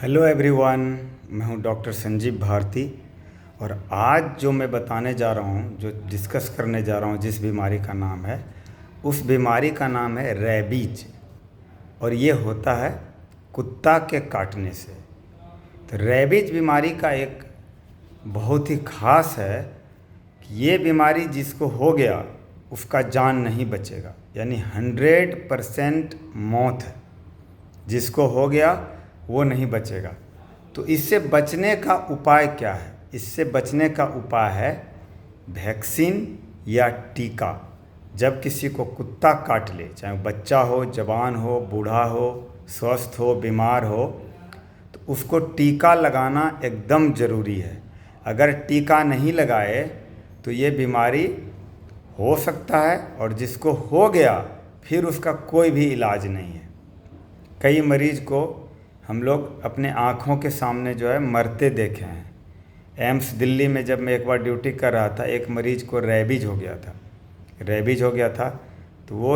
Hello everyone, मैं हूं doctor Sanjeev Bharti. और आज जो मैं बताने जा रहा हूं, जो डिस्कस करने जा रहा हूं, जिस बीमारी का नाम है, उस बीमारी का नाम है रेबीज। और ये होता है कुत्ता के काटने से। तो रेबीज बीमारी का एक बहुत ही ख़ास है कि ये बीमारी जिसको हो गया उसका जान नहीं बचेगा, यानी 100% मौत है। जिसको हो गया वो नहीं बचेगा। तो इससे बचने का उपाय क्या है? इससे बचने का उपाय है वैक्सीन या टीका। जब किसी को कुत्ता काट ले, चाहे बच्चा हो, जवान हो, बूढ़ा हो, स्वस्थ हो, बीमार हो, तो उसको टीका लगाना एकदम ज़रूरी है। अगर टीका नहीं लगाए तो ये बीमारी हो सकता है, और जिसको हो गया फिर उसका कोई भी इलाज नहीं है। कई मरीज को हम लोग अपने आँखों के सामने जो है मरते देखे हैं। एम्स दिल्ली में जब मैं एक बार ड्यूटी कर रहा था, एक मरीज को रेबीज हो गया था। तो वो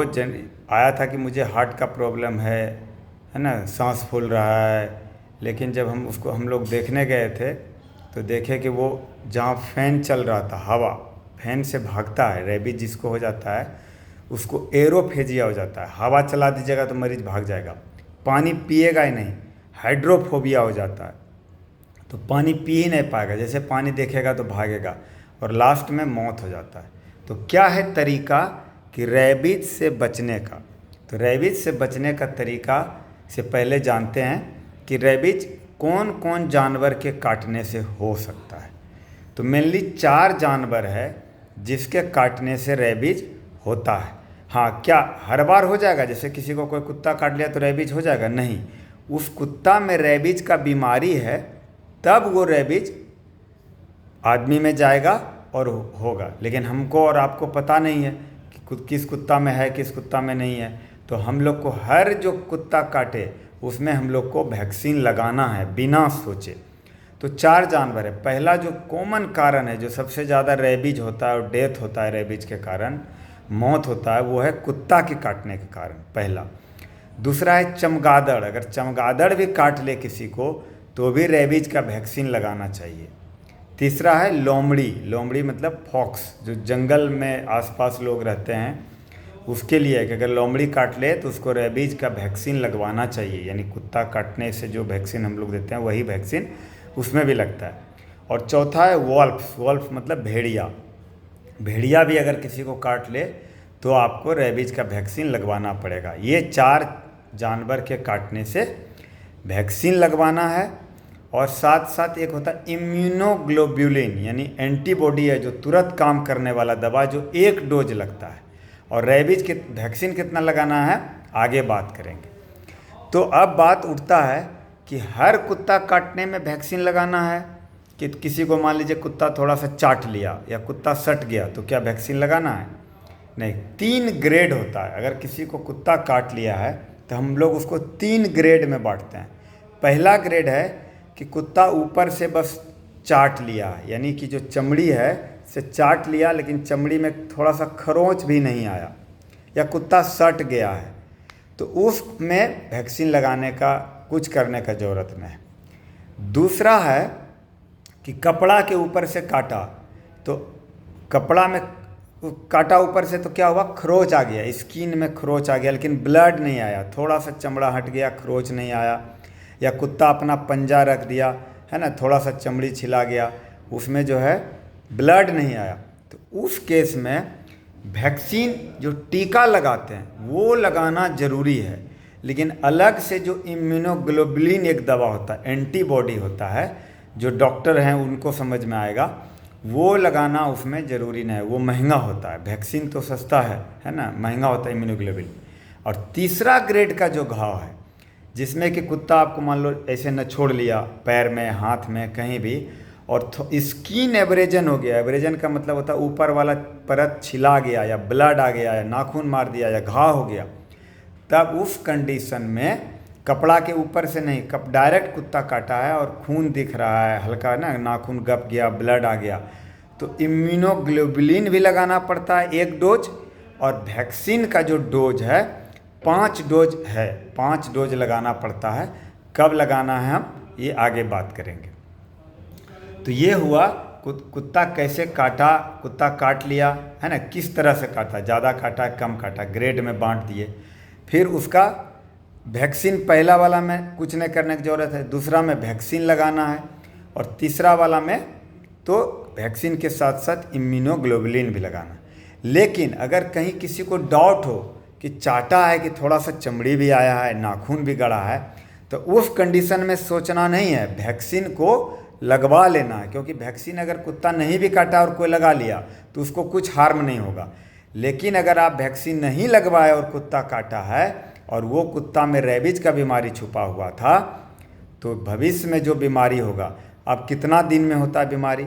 आया था कि मुझे हार्ट का प्रॉब्लम है ना, सांस फूल रहा है। लेकिन जब हम लोग देखने गए थे तो देखे कि वो जहाँ फैन चल रहा था, हवा फैन से भागता है। रेबीज जिसको हो जाता है उसको एरोफेजिया हो जाता है। हवा चला दीजिएगा तो मरीज भाग जाएगा, पानी पिएगा ही नहीं, हाइड्रोफोबिया हो जाता है। तो पानी पी ही नहीं पाएगा, जैसे पानी देखेगा तो भागेगा, और लास्ट में मौत हो जाता है। तो क्या है तरीका कि रेबीज से बचने का? तो रेबीज से बचने का तरीका से पहले जानते हैं कि रेबीज कौन कौन जानवर के काटने से हो सकता है। तो मेनली 4 जानवर है जिसके काटने से रेबीज होता है। हाँ, क्या हर बार हो जाएगा? जैसे किसी को कोई कुत्ता काट लिया तो रेबीज हो जाएगा? नहीं। उस कुत्ता में रेबीज का बीमारी है, तब वो रेबीज आदमी में जाएगा और होगा। लेकिन हमको और आपको पता नहीं है कि किस कुत्ता में है, किस कुत्ता में नहीं है। तो हम लोग को हर जो कुत्ता काटे उसमें हम लोग को वैक्सीन लगाना है बिना सोचे। तो 4 जानवर है। पहला जो कॉमन कारण है, जो सबसे ज़्यादा रेबीज होता है और डेथ होता है रेबीज के कारण, मौत होता है, वो है कुत्ता के काटने के कारण, पहला। दूसरा है चमगादड़। अगर चमगादड़ भी काट ले किसी को तो भी रेबीज का वैक्सीन लगाना चाहिए। तीसरा है लोमड़ी। लोमड़ी मतलब फॉक्स, जो जंगल में आसपास लोग रहते हैं, उसके लिए है कि अगर लोमड़ी काट ले तो उसको रेबीज का वैक्सीन लगवाना चाहिए। यानी कुत्ता काटने से जो वैक्सीन हम लोग देते हैं वही वैक्सीन उसमें भी लगता है। और चौथा है वॉल्फ। वॉल्फ मतलब भेड़िया। भेड़िया भी अगर किसी को काट ले तो आपको रेबीज का वैक्सीन लगवाना पड़ेगा। ये 4 जानवर के काटने से वैक्सीन लगवाना है। और साथ साथ एक होता है इम्यूनोग्लोब्युलिन, यानी एंटीबॉडी है, जो तुरंत काम करने वाला दवा, जो 1 डोज लगता है। और रेबीज के वैक्सीन कितना लगाना है आगे बात करेंगे। तो अब बात उठता है कि हर कुत्ता काटने में वैक्सीन लगाना है कि किसी को मान लीजिए कुत्ता थोड़ा सा चाट लिया या कुत्ता सट गया तो क्या वैक्सीन लगाना है? नहीं। 3 ग्रेड होता है। अगर किसी को कुत्ता काट लिया है तो हम लोग उसको 3 ग्रेड में बांटते हैं। पहला ग्रेड है कि कुत्ता ऊपर से बस चाट लिया, यानी कि जो चमड़ी है से चाट लिया लेकिन चमड़ी में थोड़ा सा खरोंच भी नहीं आया, या कुत्ता सट गया है, तो उसमें वैक्सीन लगाने का, कुछ करने का ज़रूरत नहीं है। दूसरा है कि कपड़ा के ऊपर से काटा, तो कपड़ा में काटा ऊपर से तो क्या हुआ, खरोच आ गया, स्किन में खरोच आ गया, लेकिन ब्लड नहीं आया, थोड़ा सा चमड़ा हट गया, खरोच नहीं आया। या कुत्ता अपना पंजा रख दिया है ना, थोड़ा सा चमड़ी छिला गया, उसमें जो है ब्लड नहीं आया, तो उस केस में वैक्सीन जो टीका लगाते हैं वो लगाना ज़रूरी है। लेकिन अलग से जो इम्यूनोग्लोबुलिन एक दवा होता है, एंटीबॉडी होता है, जो डॉक्टर हैं उनको समझ में आएगा, वो लगाना उसमें ज़रूरी नहीं है, वो महंगा होता है। वैक्सीन तो सस्ता है ना, महंगा होता है इम्यूनोग्लोबुलिन। और तीसरा ग्रेड का जो घाव है, जिसमें कि कुत्ता आपको मान लो ऐसे न छोड़ लिया, पैर में, हाथ में, कहीं भी, और स्किन एब्रेजन हो गया। एब्रेजन का मतलब होता है ऊपर वाला परत छिला गया, या ब्लड आ गया, या नाखून मार दिया, या घाव हो गया, तब उस कंडीशन में कपड़ा के ऊपर से नहीं, डायरेक्ट कुत्ता काटा है और खून दिख रहा है, हल्का ना, नाखून गप गया, ब्लड आ गया, तो इम्यूनोग्लोबुलिन भी लगाना पड़ता है 1 डोज। और वैक्सीन का जो डोज है 5 डोज है, 5 डोज लगाना पड़ता है। कब लगाना है? हम ये आगे बात करेंगे। तो ये हुआ कुत्ता कैसे काटा, कुत्ता काट लिया है ना, किस तरह से काटा, ज़्यादा काटा कम काटा, ग्रेड में बांट दिए। फिर उसका वैक्सीन, पहला वाला में कुछ नहीं करने की ज़रूरत है, दूसरा में वैक्सीन लगाना है, और तीसरा वाला में तो वैक्सीन के साथ साथ इम्यूनोग्लोबुलिन भी लगाना। लेकिन अगर कहीं किसी को डाउट हो कि चाटा है कि थोड़ा सा चमड़ी भी आया है, नाखून भी गड़ा है, तो उस कंडीशन में सोचना नहीं है, वैक्सीन को लगवा लेना है। क्योंकि वैक्सीन अगर कुत्ता नहीं भी काटा और कोई लगा लिया तो उसको कुछ हार्म नहीं होगा। लेकिन अगर आप वैक्सीन नहीं लगवाए और कुत्ता काटा है और वो कुत्ता में रेबीज का बीमारी छुपा हुआ था, तो भविष्य में जो बीमारी होगा, अब कितना दिन में होता है बीमारी,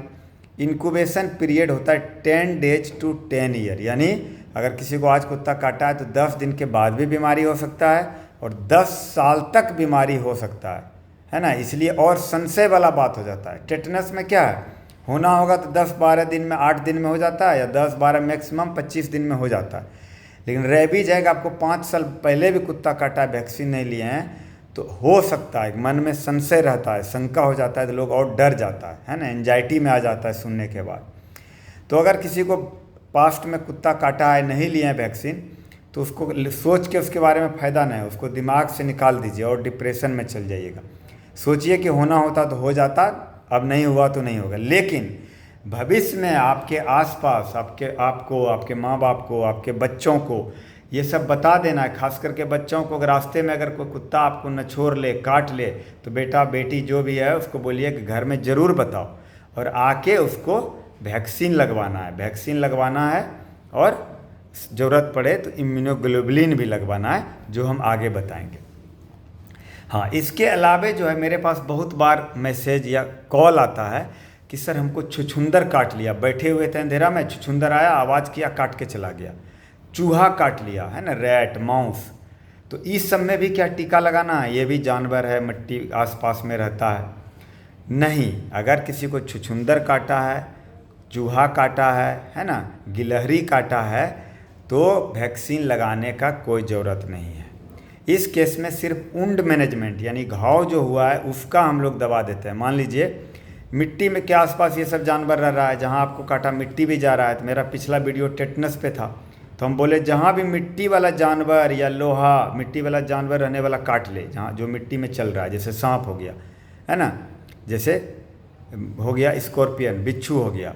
इंक्यूबेशन पीरियड होता है 10 days to 10 years। यानी अगर किसी को आज कुत्ता काटा है तो 10 दिन के बाद भी बीमारी हो सकता है और 10 साल तक बीमारी हो सकता है ना। इसलिए और संशय वाला बात हो जाता है। टेटनस में क्या है, होना होगा तो 10-12 दिन में, 8 दिन में हो जाता है, या 10-12 मैक्सिमम 25 दिन में हो जाता है। लेकिन रेबीज है कि आपको 5 साल पहले भी कुत्ता काटा है, वैक्सीन नहीं लिए हैं, तो हो सकता है, मन में संशय रहता है, शंका हो जाता है, तो लोग और डर जाता है ना, एंजाइटी में आ जाता है सुनने के बाद। तो अगर किसी को पास्ट में कुत्ता काटा है, नहीं लिए हैं वैक्सीन, तो उसको सोच के उसके बारे में फ़ायदा नहीं है, उसको दिमाग से निकाल दीजिए और डिप्रेशन में चल जाइएगा। सोचिए कि होना होता तो हो जाता, अब नहीं हुआ तो नहीं होगा। लेकिन भविष्य में आपके आसपास, आपके माँ बाप को, आपके बच्चों को ये सब बता देना है। खास करके बच्चों को, अगर रास्ते में अगर कोई कुत्ता आपको नछोड़ ले, काट ले, तो बेटा बेटी जो भी है उसको बोलिए कि घर में ज़रूर बताओ, और आके उसको वैक्सीन लगवाना है, वैक्सीन लगवाना है, और ज़रूरत पड़े तो इम्यूनोग्लोबुलिन भी लगवाना है, जो हम आगे बताएंगे। हाँ, इसके अलावे जो है मेरे पास बहुत बार मैसेज या कॉल आता है कि सर हमको छुछुंदर काट लिया, बैठे हुए थे अंधेरा में, छुछुंदर आया, आवाज़ किया, काट के चला गया, चूहा काट लिया है ना, रैट, माउस। तो इस सब में भी क्या टीका लगाना है? ये भी जानवर है, मिट्टी आसपास में रहता है। नहीं, अगर किसी को छुछुंदर काटा है, चूहा काटा है ना, गिलहरी काटा है, तो वैक्सीन लगाने का कोई ज़रूरत नहीं है। इस केस में सिर्फ वुंड मैनेजमेंट, यानी घाव जो हुआ है उसका हम लोग दवा देते हैं। मान लीजिए मिट्टी में के आसपास ये सब जानवर रह रहा है, जहाँ आपको काटा मिट्टी भी जा रहा है। तो मेरा पिछला वीडियो टेटनस पे था, तो हम बोले जहाँ भी मिट्टी वाला जानवर या लोहा, मिट्टी वाला जानवर रहने वाला काट ले, जहाँ जो मिट्टी में चल रहा है, जैसे सांप हो गया है ना, जैसे हो गया स्कॉर्पियन, बिच्छू हो गया,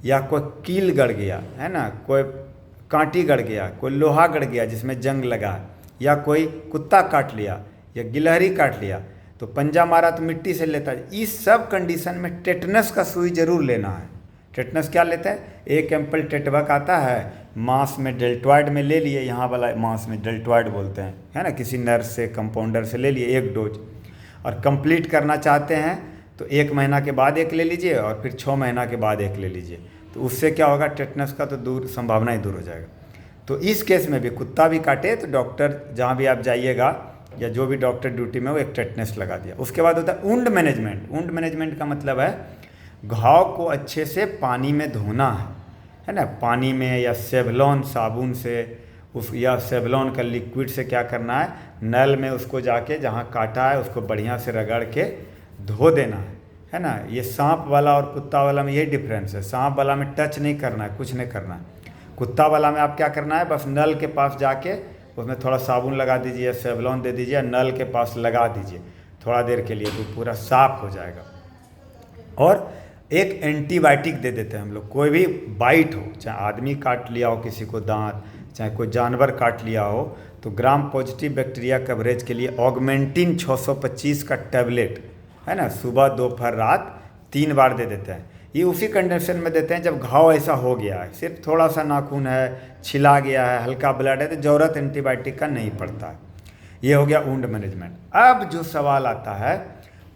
या कोई कील गड़ गया है ना, कोई कांटी गड़ गया, कोई लोहा गड़ गया जिसमें जंग लगा, या कोई कुत्ता काट लिया या गिलहरी काट लिया, तो पंजा मारा तो मिट्टी से लेता है। इस सब कंडीशन में टेटनस का सुई जरूर लेना है। टेटनस क्या लेते हैं? एक एम्पल टेटवक आता है, मांस में डेल्टॉइड में ले लिए, यहाँ वाला मांस में डेल्टॉइड बोलते हैं है ना, किसी नर्स से, कंपाउंडर से ले लिए 1 डोज। और कंप्लीट करना चाहते हैं तो 1 महीना के बाद 1 ले लीजिए, और फिर 6 महीना के बाद 1 ले लीजिए। तो उससे क्या होगा, टेटनस का तो संभावना ही दूर हो जाएगा। तो इस केस में भी कुत्ता भी काटे तो डॉक्टर, जहाँ भी आप जाइएगा या जो भी डॉक्टर ड्यूटी में, वो एक टेटनस लगा दिया। उसके बाद होता है वुंड मैनेजमेंट। वुंड मैनेजमेंट का मतलब है घाव को अच्छे से पानी में धोना है ना, पानी में या सेवलॉन साबुन से, उस या सेवलॉन का लिक्विड से क्या करना है, नल में उसको जाके जहाँ काटा है उसको बढ़िया से रगड़ के धो देना है ना। ये सांप वाला और कुत्ता वाला में यही डिफरेंस है। सांप वाला में टच नहीं करना है, कुछ नहीं करना है। कुत्ता वाला में आप क्या करना है, बस नल के पास जाके उसमें थोड़ा साबुन लगा दीजिए, सेवलॉन दे दीजिए, नल के पास लगा दीजिए थोड़ा देर के लिए, तो पूरा साफ हो जाएगा। और एक एंटीबायोटिक दे देते हैं हम लोग। कोई भी बाइट हो, चाहे आदमी काट लिया हो किसी को दांत, चाहे कोई जानवर काट लिया हो, तो ग्राम पॉजिटिव बैक्टीरिया कवरेज के लिए ऑगमेंटिन 625 का टैबलेट है ना, सुबह दोपहर रात 3 बार दे देते हैं। ये उसी कंडीशन में देते हैं जब घाव ऐसा हो गया है, सिर्फ थोड़ा सा नाखून है, छिला गया है, हल्का ब्लड है, तो ज़रूरत एंटीबायोटिक का नहीं पड़ता है। ये हो गया वुंड मैनेजमेंट। अब जो सवाल आता है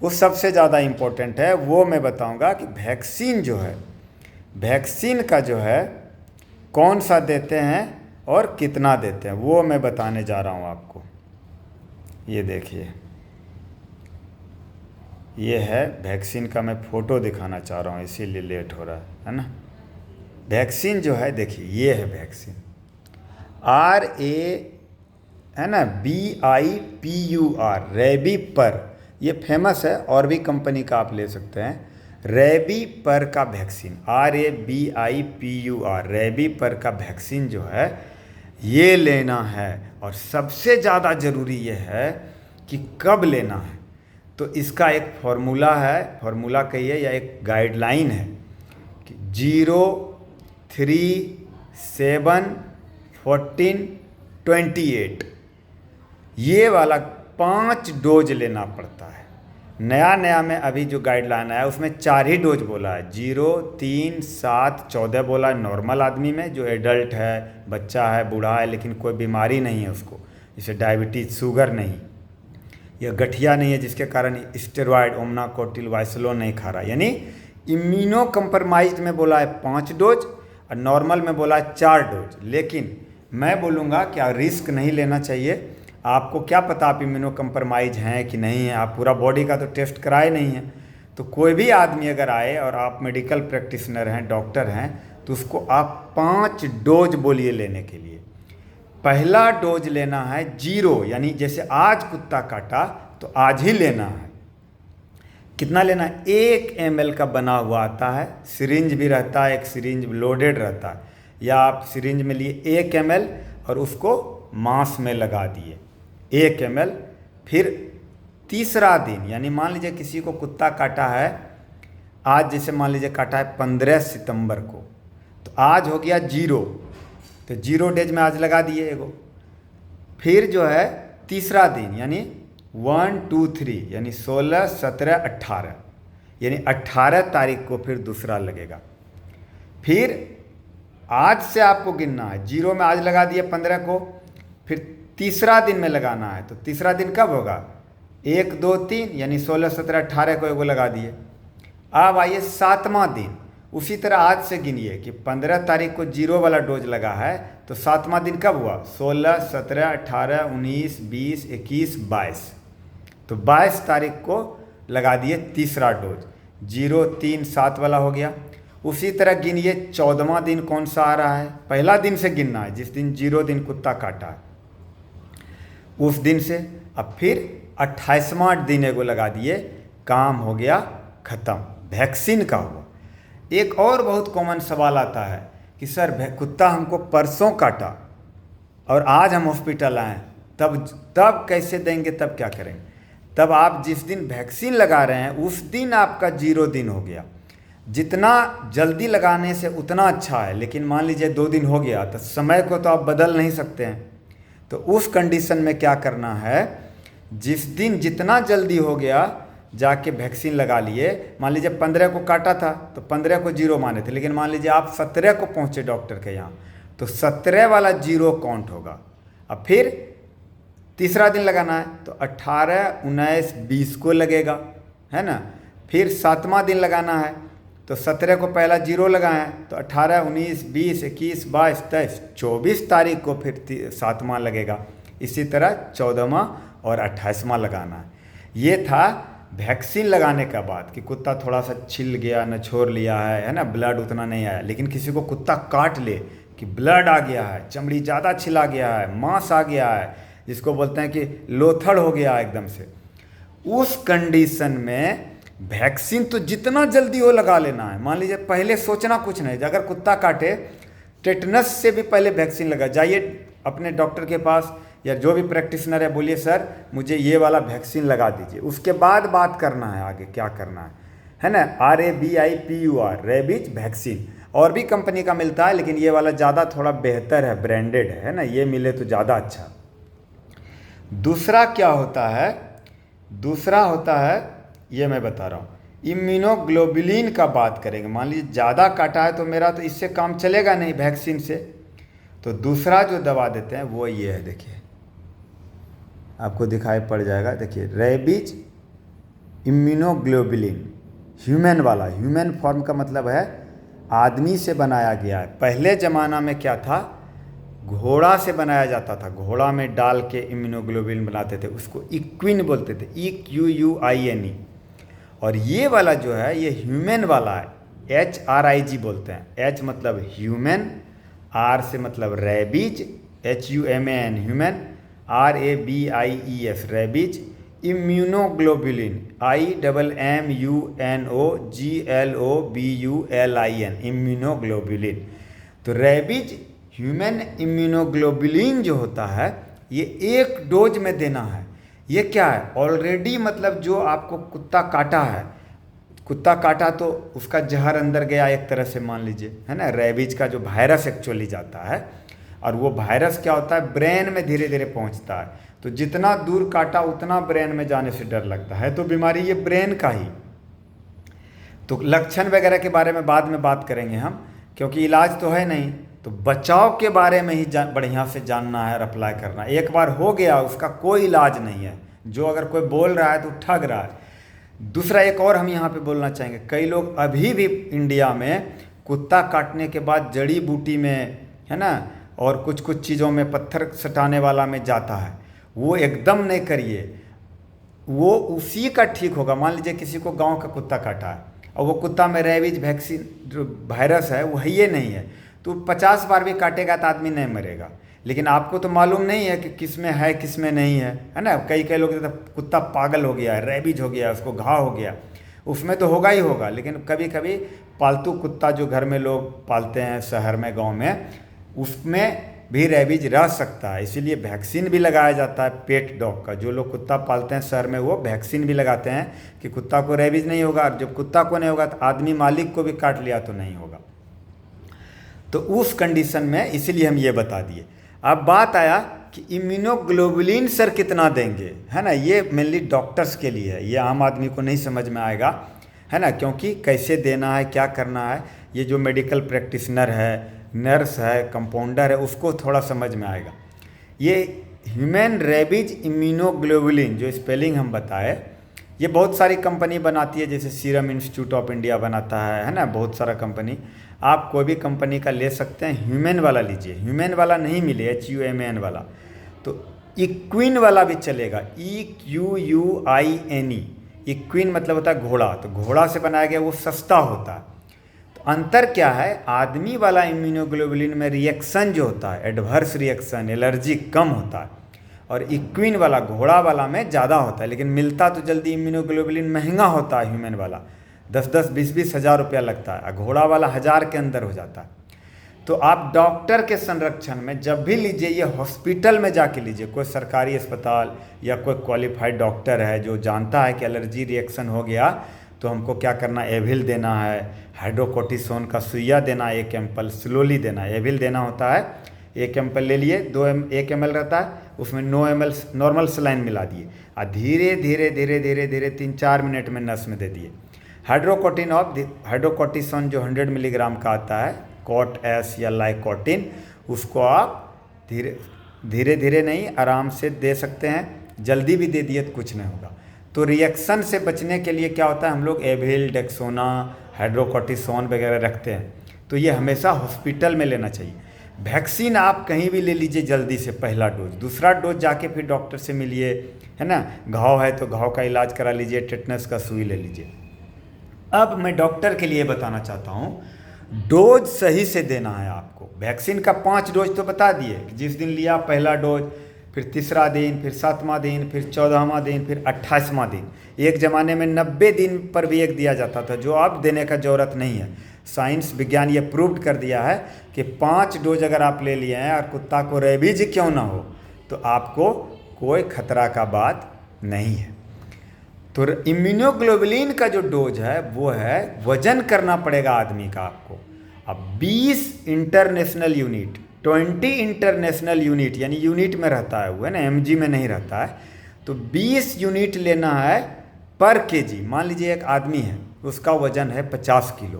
वो सबसे ज़्यादा इम्पोर्टेंट है, वो मैं बताऊंगा कि वैक्सीन जो है, वैक्सीन का जो है कौन सा देते हैं और कितना देते हैं, वो मैं बताने जा रहा हूँ आपको। ये देखिए, ये है वैक्सीन का, मैं फ़ोटो दिखाना चाह रहा हूँ इसीलिए लेट हो रहा है ना। वैक्सीन जो है देखिए, ये है वैक्सीन, RA है ना, BIPUR, रेबी पर, ये फेमस है, और भी कंपनी का आप ले सकते हैं। रेबी पर का वैक्सीन, RABIPUR, रेबी पर का वैक्सीन जो है ये लेना है। और सबसे ज़्यादा ज़रूरी ये है कि कब लेना है। तो इसका एक फॉर्मूला है, फॉर्मूला कहिए या एक गाइडलाइन है कि 0, 3, 7, 14, 28, ये वाला 5 डोज लेना पड़ता है। नया नया में अभी जो गाइडलाइन आया उसमें 4 ही डोज बोला है, 0, 3, 7, 14 बोला है नॉर्मल आदमी में, जो एडल्ट है, बच्चा है, बूढ़ा है, लेकिन कोई बीमारी नहीं है उसको, जैसे डायबिटीज़, शुगर नहीं, या गठिया नहीं है जिसके कारण स्टेरॉयड, ओमनाकोटिल, वाइसलोन नहीं खा रहा, यानी इम्यूनो कंप्रोमाइज्ड में बोला है 5 डोज और नॉर्मल में बोला है 4 डोज। लेकिन मैं बोलूँगा कि रिस्क नहीं लेना चाहिए। आपको क्या पता आप इम्यूनो कंप्रोमाइज हैं कि नहीं है, आप पूरा बॉडी का तो टेस्ट कराए नहीं हैं। तो कोई भी आदमी अगर आए और आप मेडिकल प्रैक्टिशनर हैं, डॉक्टर हैं, तो उसको आप 5 डोज बोलिए लेने के लिए। पहला डोज लेना है 0, यानी जैसे आज कुत्ता काटा तो आज ही लेना है। कितना लेना है? 1 ml का बना हुआ आता है, सिरिंज भी रहता है, एक सिरिंज लोडेड रहता है, या आप सिरिंज में लिए 1 ml और उसको मांस में लगा दिए 1 ml। फिर तीसरा दिन, यानी मान लीजिए किसी को कुत्ता काटा है आज, जैसे मान लीजिए काटा है 15 सितंबर को, तो आज हो गया 0, तो 0 डेज में आज लगा दिए एगो। फिर जो है तीसरा दिन, यानी 1, 2, 3, यानी 16, 17, 18, यानी 18 तारीख को फिर दूसरा लगेगा। फिर आज से आपको गिनना है, 0 में आज लगा दिए 15 को, फिर तीसरा दिन में लगाना है। तो तीसरा दिन कब होगा? 1, 2, 3, यानी 16, 17, 18 को एगो लगा दिए। अब आइए 7वां दिन, उसी तरह आज से गिनिए कि 15 तारीख को 0 वाला डोज लगा है, तो 7वां दिन कब हुआ? 16, 17, 18, 19, 20, 21, 22, तो 22 तारीख को लगा दिए तीसरा डोज। 0, 3, 7 वाला हो गया। उसी तरह गिनिए 14वां दिन कौन सा आ रहा है? पहला दिन से गिनना है, जिस दिन 0 दिन कुत्ता काटा है उस दिन से। अब फिर 28वां दिन एगो लगा दिए, काम हो गया ख़त्म, वैक्सीन का हुआ। एक और बहुत कॉमन सवाल आता है कि सर कुत्ता हमको परसों काटा और आज हम हॉस्पिटल आए, तब कैसे देंगे, तब क्या करेंगे? तब आप जिस दिन वैक्सीन लगा रहे हैं उस दिन आपका 0 दिन हो गया। जितना जल्दी लगाने से उतना अच्छा है, लेकिन मान लीजिए 2 दिन हो गया तो समय को तो आप बदल नहीं सकते हैं। तो उस कंडीशन में क्या करना है, जिस दिन जितना जल्दी हो गया जाके वैक्सीन लगा लिए। मान लीजिए 15 को काटा था तो 15 को 0 माने थे, लेकिन मान लीजिए आप 17 को पहुँचे डॉक्टर के यहाँ, तो 17 वाला 0 काउंट होगा। अब फिर तीसरा दिन लगाना है तो 18, 19, 20 को लगेगा, है ना। फिर 7वां दिन लगाना है तो 17 को पहला 0 लगाएं तो 18, 19, 20, 21, 22, 23, 24 तारीख को फिर 7वां लगेगा। इसी तरह 14वां और 28वां लगाना है। ये था वैक्सीन लगाने के बाद कि कुत्ता थोड़ा सा छिल गया, नछोड़ लिया है ना, ब्लड उतना नहीं आया। लेकिन किसी को कुत्ता काट ले कि ब्लड आ गया है, चमड़ी ज़्यादा छिला गया है, मांस आ गया है, जिसको बोलते हैं कि लोथड़ हो गया एकदम से, उस कंडीशन में वैक्सीन तो जितना जल्दी हो लगा लेना है। मान लीजिए पहले सोचना कुछ नहीं, अगर कुत्ता काटे टेटनस से भी पहले वैक्सीन लगा, जाइए अपने डॉक्टर के पास या जो भी प्रैक्टिशनर है, बोलिए सर मुझे ये वाला वैक्सीन लगा दीजिए। उसके बाद बात करना है आगे क्या करना है ना। RABIPUR, रेबीज वैक्सीन, और भी कंपनी का मिलता है, लेकिन ये वाला ज़्यादा थोड़ा बेहतर है, ब्रांडेड है ना, ये मिले तो ज़्यादा अच्छा। दूसरा क्या होता है? दूसरा होता है, ये मैं बता रहा हूँ, इम्यूनोग्लोबुलिन का बात करेंगे। मान लीजिए ज़्यादा काटा है तो मेरा तो इससे काम चलेगा नहीं वैक्सीन से, तो दूसरा जो दवा देते हैं वो ये है, देखिए आपको दिखाई पड़ जाएगा, देखिए रेबीज इम्यूनोग्लोबुलिन, ह्यूमन वाला, ह्यूमन फॉर्म का मतलब है आदमी से बनाया गया है। पहले ज़माना में क्या था, घोड़ा से बनाया जाता था, घोड़ा में डाल के इम्यूनोग्लोबुलिन बनाते थे, उसको इक्विन बोलते थे, EQUINE। और ये वाला जो है ये ह्यूमन वाला है, HRIG बोलते हैं। H मतलब ह्यूमन, R से मतलब rabies, HUMAN human, RABIES rabies, immunoglobulin, IMMUNOGLOBULIN, immunoglobulin. तो रेबीज ह्यूमन इम्यूनोग्लोबुलिन जो होता है ये एक डोज में देना है। ये क्या है? ऑलरेडी मतलब जो आपको कुत्ता काटा है, कुत्ता काटा तो उसका जहर अंदर गया एक तरह से, मान लीजिए, है ना। रेबीज का जो वायरस एक्चुअली जाता है, और वो वायरस क्या होता है, ब्रेन में धीरे धीरे पहुंचता है। तो जितना दूर काटा उतना ब्रेन में जाने से डर लगता है। तो बीमारी ये ब्रेन का ही। तो लक्षण वगैरह के बारे में बाद में बात करेंगे हम, क्योंकि इलाज तो है नहीं। तो बचाव के बारे में ही बढ़िया से जानना है और अप्लाई करना है। एक बार हो गया उसका कोई इलाज नहीं है। जो अगर कोई बोल रहा है तो ठग रहा है। दूसरा एक और हम यहाँ पे बोलना चाहेंगे, कई लोग अभी भी इंडिया में कुत्ता काटने के बाद जड़ी बूटी में, है ना, और कुछ कुछ चीज़ों में, पत्थर सटाने वाला में जाता है। वो एकदम नहीं करिए, वो उसी का ठीक होगा। मान लीजिए किसी को गांव का कुत्ता काटा है और वो कुत्ता में रेबीज वैक्सीन जो वायरस है वो ये नहीं है, तो 50 बार भी काटेगा तो आदमी नहीं मरेगा। लेकिन आपको तो मालूम नहीं है कि किस में है किस में नहीं है ना। कई कई लोग कुत्ता पागल हो गया है, रेबीज हो गया, उसको घाव हो गया, उसमें तो होगा ही होगा। लेकिन कभी कभी पालतू कुत्ता जो घर में लोग पालते हैं शहर में, गांव में, उसमें भी रेबीज रह सकता है। इसीलिए वैक्सीन भी लगाया जाता है पेट डॉग का। जो लोग कुत्ता पालते हैं शहर में वो वैक्सीन भी लगाते हैं कि कुत्ता को रेबीज नहीं होगा। और जब कुत्ता को नहीं होगा तो आदमी मालिक को भी काट लिया तो नहीं होगा। तो उस कंडीशन में इसीलिए हम ये बता दिए। अब बात आया कि इम्यूनोग्लोबुलिन सर कितना देंगे, है ना। ये मेनली डॉक्टर्स के लिए है, ये आम आदमी को नहीं समझ में आएगा, है ना। क्योंकि कैसे देना है, क्या करना है, ये जो मेडिकल प्रैक्टिशनर है, नर्स है, कंपाउंडर है, उसको थोड़ा समझ में आएगा। ये ह्यूमन रेबीज इम्यूनोग्लोबुलिन जो स्पेलिंग हम बताए, ये बहुत सारी कंपनी बनाती है। जैसे सीरम इंस्टीट्यूट ऑफ इंडिया बनाता है ना, बहुत सारा कंपनी। आप कोई भी कंपनी का ले सकते हैं, ह्यूमन वाला लीजिए। ह्यूमन वाला नहीं मिले, HUMAN वाला, तो इक्विन वाला भी चलेगा, EQUINE। इक्विन मतलब होता है घोड़ा, तो घोड़ा से बनाया गया, वो सस्ता होता है। तो अंतर क्या है, आदमी वाला इम्यूनोग्लोबुलिन में रिएक्शन जो होता है, एडवर्स रिएक्शन, एलर्जी कम होता है, और इक्विन वाला घोड़ा वाला में ज़्यादा होता है। लेकिन मिलता तो जल्दी इम्यूनोग्लोबुलिन महंगा होता है, ह्यूमन वाला 10-10, 20-20 हज़ार रुपया लगता है, घोड़ा वाला 1000 के अंदर हो जाता है। तो आप डॉक्टर के संरक्षण में जब भी लीजिए, ये हॉस्पिटल में जाके लीजिए, कोई सरकारी अस्पताल या कोई क्वालिफाइड डॉक्टर है जो जानता है कि एलर्जी रिएक्शन हो गया तो हमको क्या करना, एविल देना है, हाइड्रोकोर्टिसोन का सुइया देना है, 1 एम्पल स्लोली देना है। एविल देना होता है 1 एम्पल ले लिए, 1 ml रहता है, उसमें 9 ml नॉर्मल सलाइन मिला दिए और धीरे धीरे धीरे धीरे धीरे 3-4 मिनट में नस में दे दिए। हाइड्रोकोर्टिसोन जो 100 मिलीग्राम का आता है, COT-S या लाइकोटिन, उसको आप धीरे धीरे नहीं, आराम से दे सकते हैं। जल्दी भी दे दिए तो कुछ नहीं होगा। तो रिएक्शन से बचने के लिए क्या होता है, हम लोग एविल, डेक्सोना, हाइड्रोकोर्टिसोन वगैरह रखते हैं। तो ये हमेशा हॉस्पिटल में लेना चाहिए। वैक्सीन आप कहीं भी ले लीजिए जल्दी से, पहला डोज। दूसरा डोज जाके फिर डॉक्टर से मिलिए, है ना। घाव है तो घाव का इलाज करा लीजिए, टेटनस का सुई ले लीजिए। अब मैं डॉक्टर के लिए बताना चाहता हूँ, डोज सही से देना है आपको। वैक्सीन का 5 डोज तो बता दिए कि जिस दिन लिया पहला डोज, फिर तीसरा दिन, फिर 7वां दिन, फिर 14वां दिन, फिर 28वां दिन। एक ज़माने में 90 दिन पर भी एक दिया जाता था, जो अब देने का ज़रूरत नहीं है। साइंस विज्ञान ये प्रूव्ड कर दिया है कि 5 डोज अगर आप ले लिए हैं और कुत्ता को रेबीज क्यों ना हो तो आपको कोई खतरा का बात नहीं है। तो इम्यूनोग्लोबुलिन का जो डोज है वो है, वजन करना पड़ेगा आदमी का आपको। अब 20 इंटरनेशनल यूनिट, 20 इंटरनेशनल यूनिट, यानी यूनिट में रहता है वो, है ना, mg में नहीं रहता है। तो 20 यूनिट लेना है पर kg। मान लीजिए एक आदमी है, उसका वजन है 50 किलो,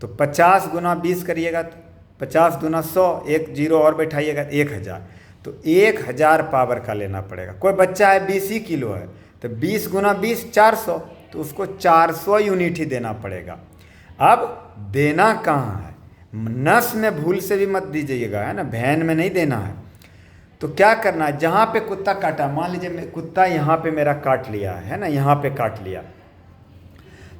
तो 50 गुना 20 करिएगा तो 50 गुना 100, एक जीरो और बैठाइएगा 1000, तो 1000 पावर का लेना पड़ेगा। कोई बच्चा है 20 ही किलो है तो 20 गुना 20 400, तो उसको 400 यूनिट ही देना पड़ेगा। अब देना कहाँ है, नस में भूल से भी मत दीजिएगा, है ना, वैन में नहीं देना है। तो क्या करना है, जहाँ पे कुत्ता काटा, मान लीजिए कुत्ता यहाँ पे मेरा काट लिया है ना, यहाँ पे काट लिया,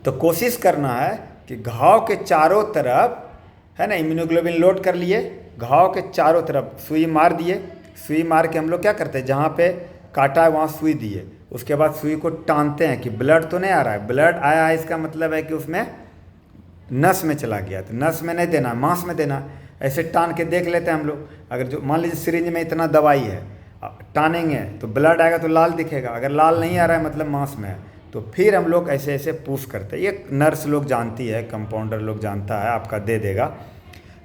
तो कोशिश करना है कि घाव के चारों तरफ, है ना, इम्यूनोग्लोबुलिन लोड कर लिए, घाव के चारों तरफ सुई मार दिए। सुई मार के हम लोग क्या करते हैं, जहाँ पे काटा है वहाँ सुई दिए, उसके बाद सुई को टानते हैं कि ब्लड तो नहीं आ रहा है, ब्लड आया है इसका मतलब है कि उसमें नस में चला गया, तो नस में नहीं देना, मांस में देना। ऐसे टान के देख लेते हैं हम लोग। अगर जो मान लीजिए सिरिंज में इतना दवाई है, टानेंगे तो ब्लड आएगा तो लाल दिखेगा, अगर लाल नहीं आ रहा है मतलब मांस में है, तो फिर हम लोग ऐसे ऐसे पुश करते हैं। ये नर्स लोग जानती है, कंपाउंडर लोग जानता है, आपका दे देगा।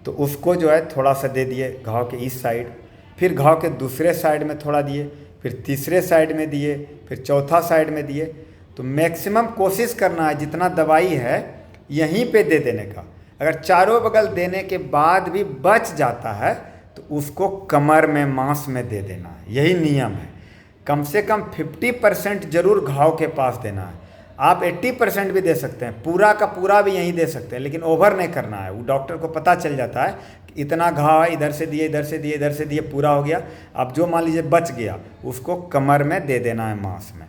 तो उसको जो है थोड़ा सा दे दिए घाव के इस साइड, फिर घाव के दूसरे साइड में थोड़ा दिए, फिर तीसरे साइड में दिए, फिर चौथा साइड में दिए। तो मैक्सिमम कोशिश करना है जितना दवाई है यहीं पे दे देने का। अगर चारों बगल देने के बाद भी बच जाता है तो उसको कमर में मांस में दे देना है, यही नियम है। कम से कम 50% जरूर घाव के पास देना है। आप 80% भी दे सकते हैं, पूरा का पूरा भी यहीं दे सकते हैं, लेकिन ओवर नहीं करना है। वो डॉक्टर को पता चल जाता है कि इतना घाव है, इधर से दिए, इधर से दिए, इधर से दिए, पूरा हो गया। अब जो मान लीजिए बच गया उसको कमर में दे देना है, मांस में।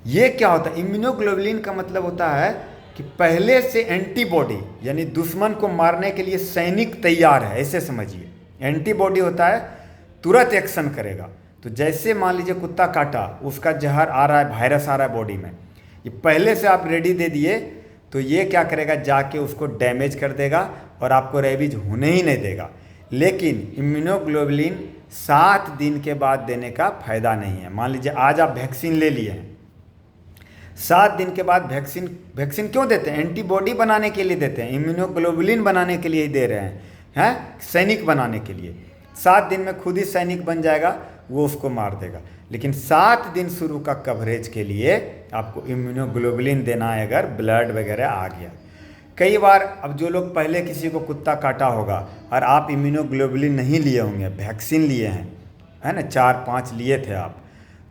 ये क्या होता है, इम्यूनोग्लोबुलिन का मतलब होता है कि पहले से एंटीबॉडी, यानी दुश्मन को मारने के लिए सैनिक तैयार है, ऐसे समझिए। एंटीबॉडी होता है तुरंत एक्शन करेगा। तो जैसे मान लीजिए कुत्ता काटा, उसका जहर आ रहा है, वायरस आ रहा है बॉडी में, ये पहले से आप रेडी दे दिए तो ये क्या करेगा, जाके उसको डैमेज कर देगा और आपको रेबीज होने ही नहीं देगा। लेकिन इम्यूनोग्लोबुलिन 7 दिन के बाद देने का फायदा नहीं है। मान लीजिए आज आप वैक्सीन ले लिए हैं, 7 दिन के बाद वैक्सीन क्यों देते हैं, एंटीबॉडी बनाने के लिए देते हैं, इम्यूनोग्लोबुलिन बनाने के लिए ही दे रहे हैं, सैनिक बनाने के लिए। 7 दिन में खुद ही सैनिक बन जाएगा, वो उसको मार देगा। लेकिन 7 दिन शुरू का कवरेज के लिए आपको इम्यूनोग्लोबुलिन देना है अगर ब्लड वगैरह आ गया। कई बार अब जो लोग पहले किसी को कुत्ता काटा होगा और आप इम्यूनोग्लोबुलिन नहीं लिए होंगे, वैक्सीन लिए हैं, है ना, 4-5 लिए थे आप,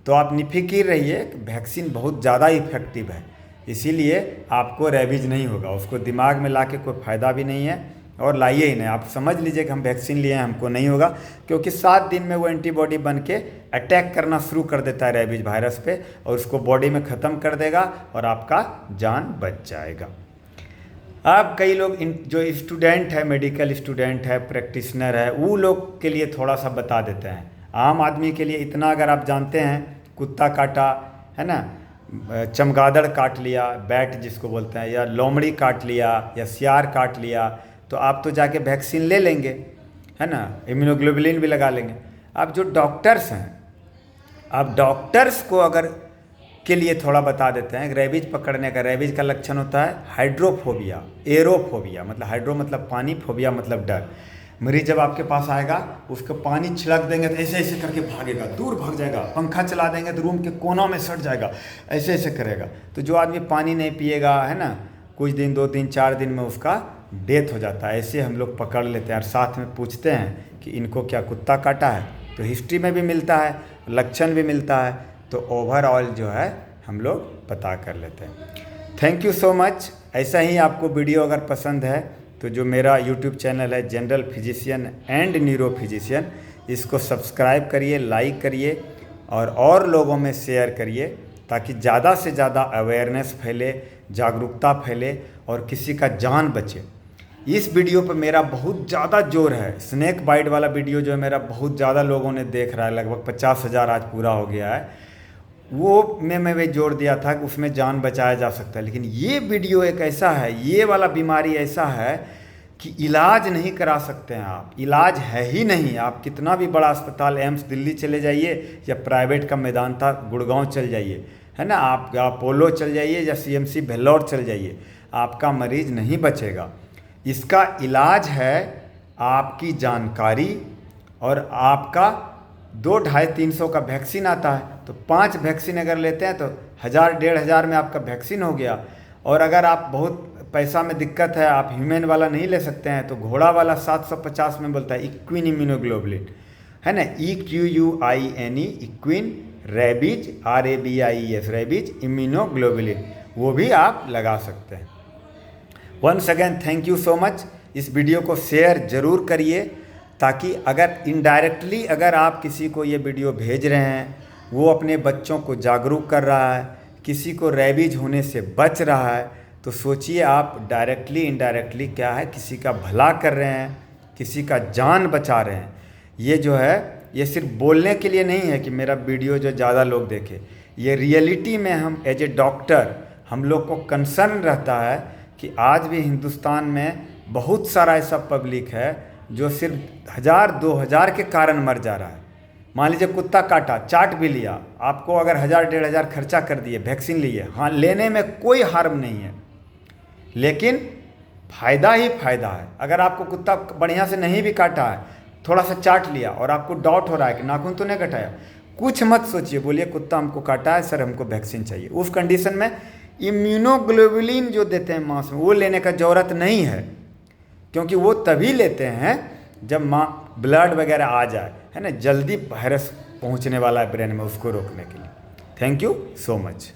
तो आप निफिकिर रहिए कि वैक्सीन बहुत ज़्यादा इफेक्टिव है, इसीलिए आपको रेबीज नहीं होगा। उसको दिमाग में ला के कोई फ़ायदा भी नहीं है और लाइए ही नहीं। आप समझ लीजिए कि हम वैक्सीन लिए हैं, हमको नहीं होगा, क्योंकि 7 दिन में वो एंटीबॉडी बन के अटैक करना शुरू कर देता है रेबीज वायरस पे, और उसको बॉडी में ख़त्म कर देगा और आपका जान बच जाएगा। अब कई लोग जो स्टूडेंट है, मेडिकल स्टूडेंट है, प्रैक्टिशनर है, वो लोग के लिए थोड़ा सा बता देते हैं। आम आदमी के लिए इतना अगर आप जानते हैं, कुत्ता काटा है ना, चमगादड़ काट लिया, बैट जिसको बोलते हैं, या लोमड़ी काट लिया, या सियार काट लिया, तो आप तो जाके वैक्सीन ले लेंगे, है ना, इम्यूनोग्लोबुलिन भी लगा लेंगे। अब जो डॉक्टर्स हैं, अब डॉक्टर्स को अगर के लिए थोड़ा बता देते हैं। रेबीज पकड़ने का, रेबीज का लक्षण होता है हाइड्रोफोबिया, एरोफोबिया मतलब हाइड्रो मतलब पानी, फोबिया मतलब डर। मरीज जब आपके पास आएगा, उसको पानी छिड़क देंगे तो ऐसे ऐसे करके भागेगा, दूर भाग जाएगा। पंखा चला देंगे तो रूम के कोनों में सट जाएगा, ऐसे ऐसे करेगा। तो जो आदमी पानी नहीं पिएगा, है ना, कुछ दिन, 2 दिन 4 दिन में उसका डेथ हो जाता है। ऐसे हम लोग पकड़ लेते हैं और साथ में पूछते हैं कि इनको क्या कुत्ता काटा है, तो हिस्ट्री में भी मिलता है, लक्षण भी मिलता है, तो ओवरऑल जो है हम लोग पता कर लेते हैं। Thank you so much. ऐसा ही आपको वीडियो अगर पसंद है तो जो मेरा यूट्यूब चैनल है general physician and neuro physician, इसको सब्सक्राइब करिए, लाइक करिए और लोगों में शेयर करिए, ताकि ज़्यादा से ज़्यादा अवेयरनेस फैले, जागरूकता फैले और किसी का जान बचे। इस वीडियो पर मेरा बहुत ज़्यादा जोर है। स्नेक बाइट वाला वीडियो जो है मेरा बहुत ज़्यादा लोगों ने देख रहा है, लगभग 50,000 आज पूरा हो गया है। वो मैं जोड़ दिया था कि उसमें जान बचाया जा सकता है। लेकिन ये वीडियो एक ऐसा है, ये वाला बीमारी ऐसा है कि इलाज नहीं करा सकते हैं आप, इलाज है ही नहीं। आप कितना भी बड़ा अस्पताल, एम्स दिल्ली चले जाइए, या प्राइवेट का मेदांता गुड़गांव चल जाइए, है ना, आप अपोलो चल जाइए या CMC भेल्लोर चल जाइए, आपका मरीज नहीं बचेगा। इसका इलाज है आपकी जानकारी, और आपका 200-250-300 का वैक्सीन आता है, तो 5 वैक्सीन अगर लेते हैं तो 1000-1500 में आपका वैक्सीन हो गया। और अगर आप बहुत पैसा में दिक्कत है, आप ह्यूमन वाला नहीं ले सकते हैं, तो घोड़ा वाला 750 में बोलता है इक्विन इम्यूनोग्लोबुलिन, है ना, EQUINE equine rabies RABIES rabies immunoglobulin, वो भी आप लगा सकते हैं। Once again thank you so much. इस वीडियो को शेयर ज़रूर करिए, ताकि अगर इनडायरेक्टली अगर आप किसी को ये वीडियो भेज रहे हैं, वो अपने बच्चों को जागरूक कर रहा है, किसी को रेबीज होने से बच रहा है, तो सोचिए आप डायरेक्टली इनडायरेक्टली क्या है, किसी का भला कर रहे हैं, किसी का जान बचा रहे हैं। ये जो है, ये सिर्फ बोलने के लिए नहीं है कि मेरा वीडियो जो ज़्यादा लोग देखें, ये रियलिटी में हम एज ए डॉक्टर हम लोग को कंसर्न रहता है कि आज भी हिंदुस्तान में बहुत सारा ऐसा पब्लिक है जो सिर्फ 1000-2000 के कारण मर जा रहा है। मान लीजिए कुत्ता काटा, चाट भी लिया, आपको अगर 1000-1500 खर्चा कर दिए, वैक्सीन लिए, हाँ लेने में कोई हार्म नहीं है, लेकिन फ़ायदा ही फ़ायदा है। अगर आपको कुत्ता बढ़िया से नहीं भी काटा है, थोड़ा सा चाट लिया और आपको डाउट हो रहा है कि नाखून तो नहीं कटाया, कुछ मत सोचिए, बोलिए कुत्ता हमको काटा है सर, हमको वैक्सीन चाहिए। उस कंडीशन में इम्यूनोग्लोबुलिन जो देते हैं मांस में, वो लेने का ज़रूरत नहीं है, क्योंकि वो तभी लेते हैं जब ब्लड वगैरह आ जाए, है ना, जल्दी वायरस पहुंचने वाला है ब्रेन में, उसको रोकने के लिए। Thank you so much.